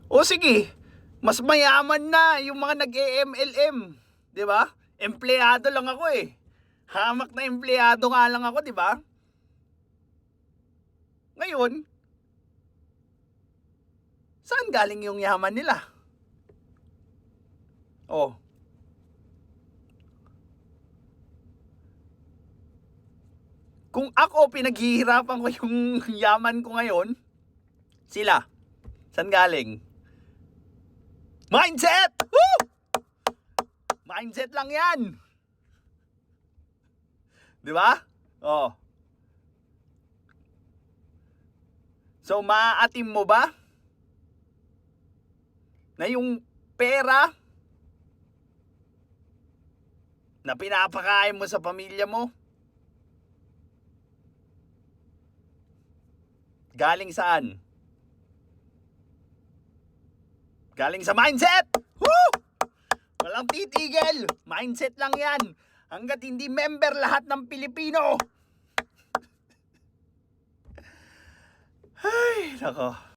O sige, mas mayaman na yung mga nag-MLM, 'di ba? Empleyado lang ako eh. Hamak na empleyado nga lang ako, 'di ba? Ngayon, saan galing yung yaman nila? Oh, kung ako pinaghihirapan ko yung yaman ko ngayon, sila, saan galing? Mindset! Woo! Mindset lang yan. Di ba? Oh. So, maaatim mo ba na yung pera na pinapakain mo sa pamilya mo, galing saan? Galing sa mindset! Woo! Walang titigil. Mindset lang yan. Hanggat hindi member lahat ng Pilipino. Ay, nako.